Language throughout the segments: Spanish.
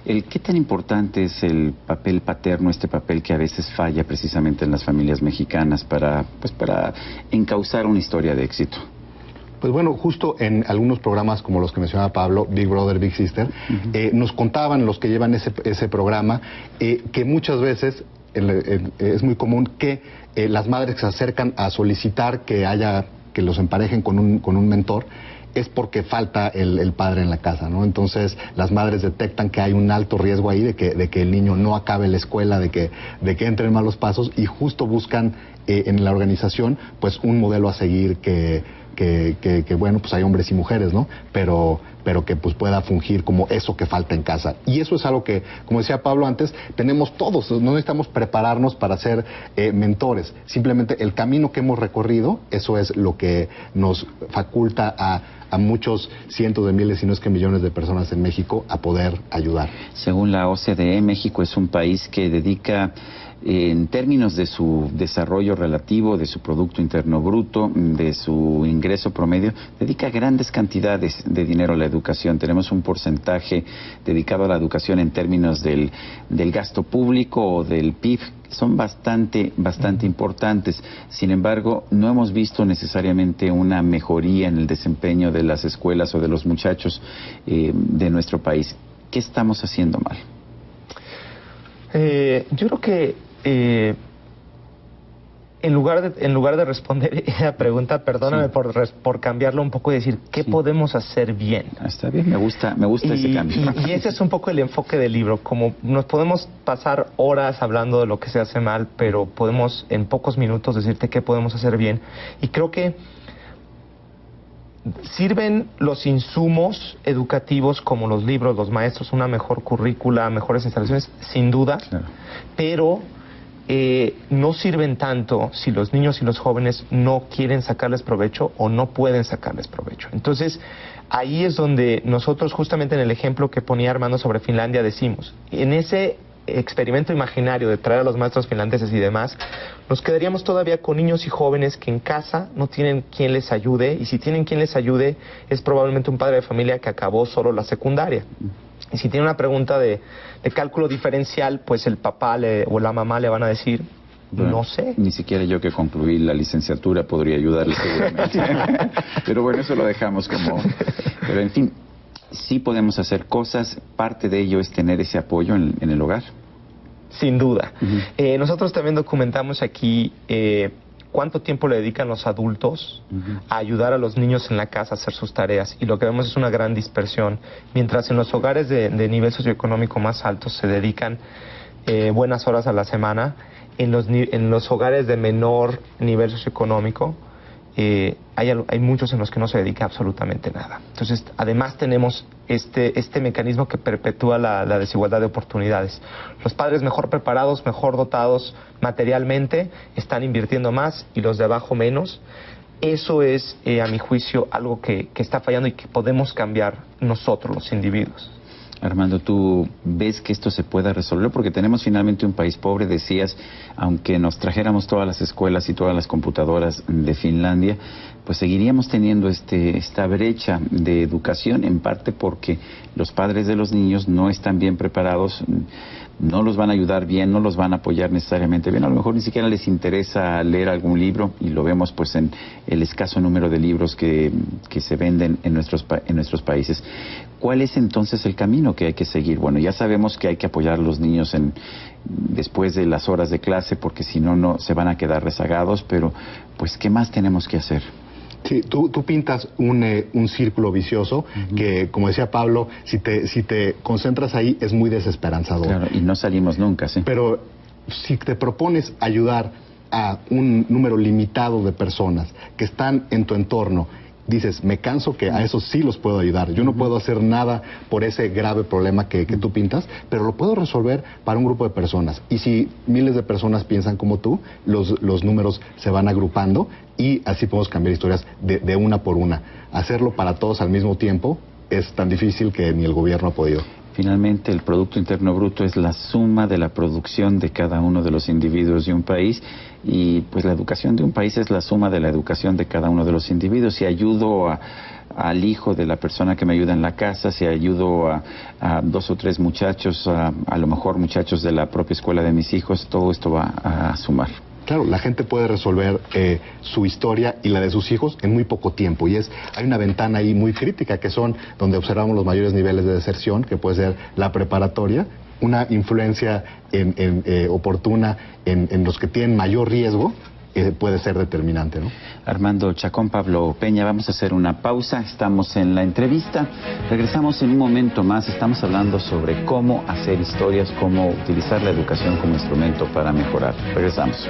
¿Qué tan importante es el papel paterno, este papel que a veces falla precisamente en las familias mexicanas para encauzar una historia de éxito? Pues bueno, justo en algunos programas como los que mencionaba Pablo, Big Brother, Big Sister, nos contaban los que llevan ese programa que muchas veces es muy común que las madres que se acercan a solicitar que los emparejen con un mentor, es porque falta el padre en la casa, ¿no? Entonces las madres detectan que hay un alto riesgo ahí de que el niño no acabe la escuela, de que entre en malos pasos, y justo buscan en la organización pues un modelo a seguir que bueno, pues hay hombres y mujeres, ¿no? Pero que pues pueda fungir como eso que falta en casa. Y eso es algo que, como decía Pablo antes, tenemos todos, no necesitamos prepararnos para ser mentores. Simplemente el camino que hemos recorrido, eso es lo que nos faculta a muchos cientos de miles, si no es que millones de personas en México a poder ayudar. Según la OCDE, México es un país que dedica, en términos de su desarrollo relativo, de su Producto Interno Bruto, de su ingreso promedio, dedica grandes cantidades de dinero a la educación. Tenemos un porcentaje dedicado a la educación en términos del gasto público o del PIB, que son bastante importantes. Sin embargo, no hemos visto necesariamente una mejoría en el desempeño de las escuelas o de los muchachos de nuestro país. ¿Qué estamos haciendo mal? Yo creo que en lugar de responder esa pregunta, perdóname por cambiarlo un poco y decir, ¿qué podemos hacer bien? Está bien, me gusta ese cambio. Y ese es un poco el enfoque del libro, como nos podemos pasar horas hablando de lo que se hace mal, pero podemos en pocos minutos decirte qué podemos hacer bien. Y creo que sirven los insumos educativos como los libros, los maestros, una mejor currícula, mejores instalaciones, sin duda, claro. Pero no sirven tanto si los niños y los jóvenes no quieren sacarles provecho o no pueden sacarles provecho. Entonces, ahí es donde nosotros, justamente en el ejemplo que ponía Armando sobre Finlandia, decimos, en ese experimento imaginario de traer a los maestros finlandeses y demás, nos quedaríamos todavía con niños y jóvenes que en casa no tienen quien les ayude, y si tienen quien les ayude es probablemente un padre de familia que acabó solo la secundaria. Y si tiene una pregunta de cálculo diferencial, pues el papá o la mamá le van a decir, bueno, no sé. Ni siquiera yo, que concluí la licenciatura, podría ayudarle seguramente. Pero bueno, eso lo dejamos como... Pero en fin, sí podemos hacer cosas. Parte de ello es tener ese apoyo en el hogar. Sin duda. Nosotros también documentamos aquí cuánto tiempo le dedican los adultos a ayudar a los niños en la casa a hacer sus tareas. Y lo que vemos es una gran dispersión. Mientras en los hogares de nivel socioeconómico más alto se dedican buenas horas a la semana, en los hogares de menor nivel socioeconómico hay muchos en los que no se dedica absolutamente nada. Entonces, además tenemos este mecanismo que perpetúa la desigualdad de oportunidades. Los padres mejor preparados, mejor dotados materialmente, están invirtiendo más, y los de abajo menos. Eso es, a mi juicio, algo que está fallando y que podemos cambiar nosotros, los individuos. Armando, ¿tú ves que esto se pueda resolver? Porque tenemos finalmente un país pobre, decías, aunque nos trajéramos todas las escuelas y todas las computadoras de Finlandia, pues seguiríamos teniendo esta brecha de educación, en parte porque los padres de los niños no están bien preparados, no los van a ayudar bien, no los van a apoyar necesariamente bien, a lo mejor ni siquiera les interesa leer algún libro, y lo vemos pues en el escaso número de libros que se venden en nuestros países. ¿Cuál es entonces el camino que hay que seguir? Bueno, ya sabemos que hay que apoyar a los niños después de las horas de clase, porque si no se van a quedar rezagados, pero pues ¿qué más tenemos que hacer? Sí, tú pintas un círculo vicioso que, como decía Pablo, si te concentras ahí es muy desesperanzador. Claro, y no salimos nunca, sí. Pero si te propones ayudar a un número limitado de personas que están en tu entorno, dices, me canso que a esos sí los puedo ayudar. Yo no puedo hacer nada por ese grave problema que tú pintas, pero lo puedo resolver para un grupo de personas. Y si miles de personas piensan como tú, los números se van agrupando, y así podemos cambiar historias de una por una. Hacerlo para todos al mismo tiempo es tan difícil que ni el gobierno ha podido. Finalmente, el Producto Interno Bruto es la suma de la producción de cada uno de los individuos de un país, y pues la educación de un país es la suma de la educación de cada uno de los individuos. Si ayudo a al hijo de la persona que me ayuda en la casa, si ayudo a 2 o 3 muchachos, a lo mejor muchachos de la propia escuela de mis hijos, todo esto va a sumar. Claro, la gente puede resolver su historia y la de sus hijos en muy poco tiempo. Y hay una ventana ahí muy crítica, que son donde observamos los mayores niveles de deserción, que puede ser la preparatoria, una influencia oportuna en los que tienen mayor riesgo, puede ser determinante, ¿no? Armando Chacón, Pablo Peña, vamos a hacer una pausa. Estamos en la entrevista. Regresamos en un momento más. Estamos hablando sobre cómo hacer historias, cómo utilizar la educación como instrumento para mejorar. Regresamos.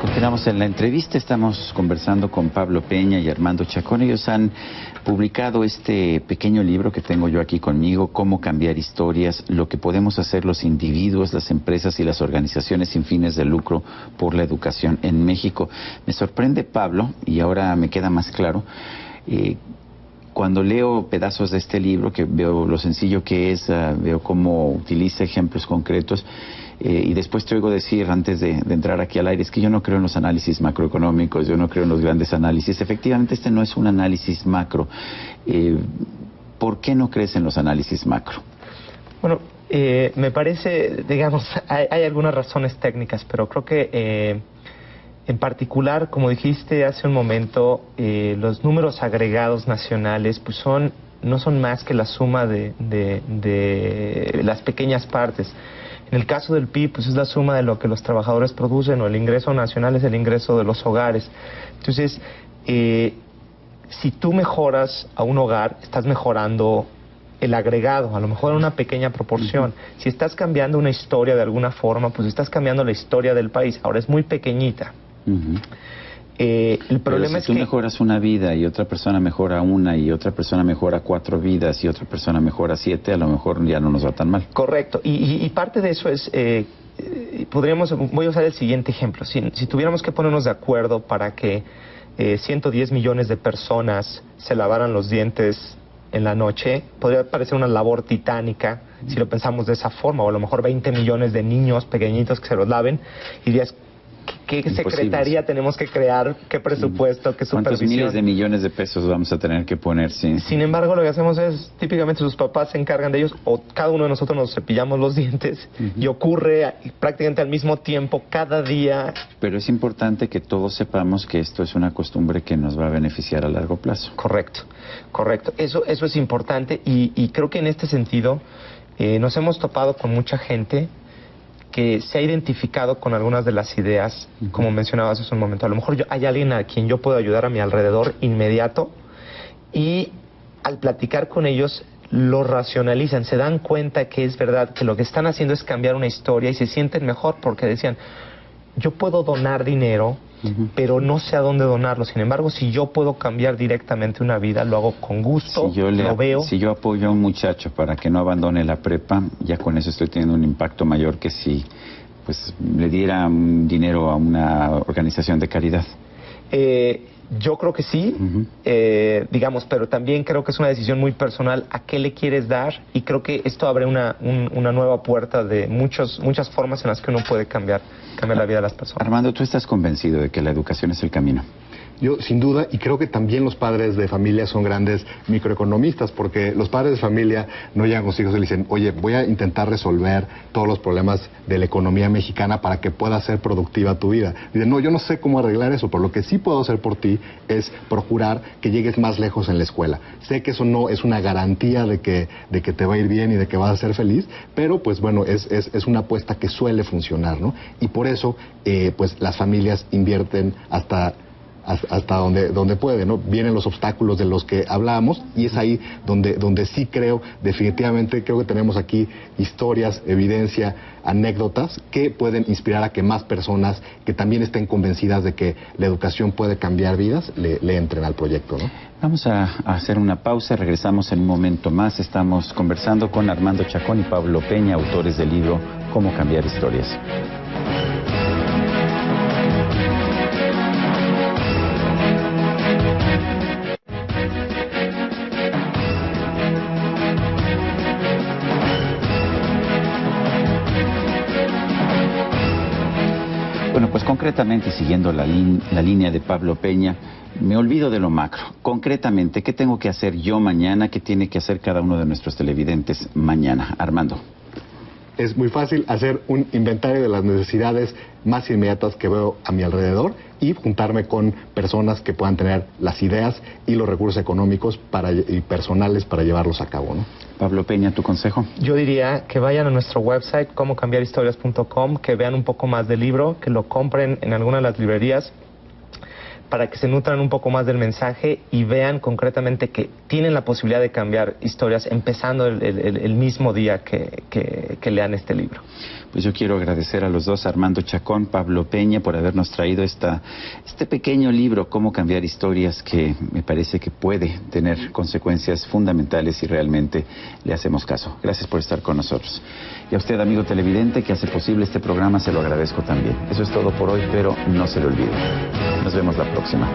Continuamos en la entrevista, estamos conversando con Pablo Peña y Armando Chacón. Ellos han publicado este pequeño libro que tengo yo aquí conmigo, Cómo cambiar historias, lo que podemos hacer los individuos, las empresas y las organizaciones sin fines de lucro por la educación en México. Me sorprende, Pablo, y ahora me queda más claro, cuando leo pedazos de este libro, que veo lo sencillo que es, veo cómo utiliza ejemplos concretos, y después te oigo decir, antes de entrar aquí al aire, es que yo no creo en los análisis macroeconómicos, yo no creo en los grandes análisis. Efectivamente, este no es un análisis macro. ¿Por qué no crees en los análisis macro? Bueno, me parece, digamos, hay algunas razones técnicas, pero creo que en particular, como dijiste hace un momento, los números agregados nacionales pues no son más que la suma de las pequeñas partes. En el caso del PIB, pues es la suma de lo que los trabajadores producen, o el ingreso nacional es el ingreso de los hogares. Entonces, si tú mejoras a un hogar, estás mejorando el agregado, a lo mejor en una pequeña proporción. Si estás cambiando una historia de alguna forma, pues estás cambiando la historia del país. Ahora es muy pequeñita. El problema es que si tú mejoras una vida y otra persona mejora una y otra persona mejora 4 vidas y otra persona mejora 7, a lo mejor ya no nos va tan mal. Correcto. Y parte de eso es, voy a usar el siguiente ejemplo. Si tuviéramos que ponernos de acuerdo para que 110 millones de personas se lavaran los dientes en la noche, podría parecer una labor titánica si lo pensamos de esa forma, o a lo mejor 20 millones de niños pequeñitos que se los laven, y dirías, ¿qué secretaría tenemos que crear? ¿Qué presupuesto? ¿Qué supervisión? ¿Cuántos miles de millones de pesos vamos a tener que poner? Sí. Sin embargo, lo que hacemos es, típicamente sus papás se encargan de ellos, o cada uno de nosotros nos cepillamos los dientes, y ocurre prácticamente al mismo tiempo, cada día. Pero es importante que todos sepamos que esto es una costumbre que nos va a beneficiar a largo plazo. Correcto. Eso es importante, y creo que en este sentido nos hemos topado con mucha gente que se ha identificado con algunas de las ideas, como mencionabas hace un momento. A lo mejor hay alguien a quien yo puedo ayudar a mi alrededor inmediato, y al platicar con ellos lo racionalizan, se dan cuenta que es verdad, que lo que están haciendo es cambiar una historia, y se sienten mejor porque decían, yo puedo donar dinero, pero no sé a dónde donarlo. Sin embargo, si yo puedo cambiar directamente una vida, lo hago con gusto, lo veo. Si yo apoyo a un muchacho para que no abandone la prepa, ya con eso estoy teniendo un impacto mayor que si pues le diera dinero a una organización de caridad. Yo creo que sí, digamos, pero también creo que es una decisión muy personal a qué le quieres dar, y creo que esto abre una nueva puerta de muchas formas en las que uno puede cambiar la vida de las personas. Armando, ¿tú estás convencido de que la educación es el camino? Yo, sin duda, y creo que también los padres de familia son grandes microeconomistas, porque los padres de familia no llegan con sus hijos y le dicen, oye, voy a intentar resolver todos los problemas de la economía mexicana para que pueda ser productiva tu vida. Dicen, no, yo no sé cómo arreglar eso, pero lo que sí puedo hacer por ti es procurar que llegues más lejos en la escuela. Sé que eso no es una garantía de que te va a ir bien y de que vas a ser feliz, pero pues bueno, es una apuesta que suele funcionar, ¿no? Y por eso, pues las familias invierten hasta donde puede, ¿no? Vienen los obstáculos de los que hablábamos, y es ahí donde sí creo, definitivamente creo que tenemos aquí historias, evidencia, anécdotas que pueden inspirar a que más personas que también estén convencidas de que la educación puede cambiar vidas, le entren al proyecto, ¿no? Vamos a hacer una pausa, regresamos en un momento más. Estamos conversando con Armando Chacón y Pablo Peña, autores del libro Cómo cambiar historias. Bueno, pues concretamente, siguiendo la línea de Pablo Peña, me olvido de lo macro. Concretamente, ¿qué tengo que hacer yo mañana? ¿Qué tiene que hacer cada uno de nuestros televidentes mañana? Armando. Es muy fácil hacer un inventario de las necesidades más inmediatas que veo a mi alrededor y juntarme con personas que puedan tener las ideas y los recursos económicos y personales para llevarlos a cabo, ¿no? Pablo Peña, ¿tu consejo? Yo diría que vayan a nuestro website, comocambiarhistorias.com, que vean un poco más del libro, que lo compren en alguna de las librerías, para que se nutran un poco más del mensaje y vean concretamente que tienen la posibilidad de cambiar historias empezando el mismo día que lean este libro. Pues yo quiero agradecer a los dos, Armando Chacón, Pablo Peña, por habernos traído este pequeño libro, Cómo cambiar historias, que me parece que puede tener consecuencias fundamentales si realmente le hacemos caso. Gracias por estar con nosotros. Y a usted, amigo televidente, que hace posible este programa, se lo agradezco también. Eso es todo por hoy, pero no se lo olvide. Nos vemos la próxima.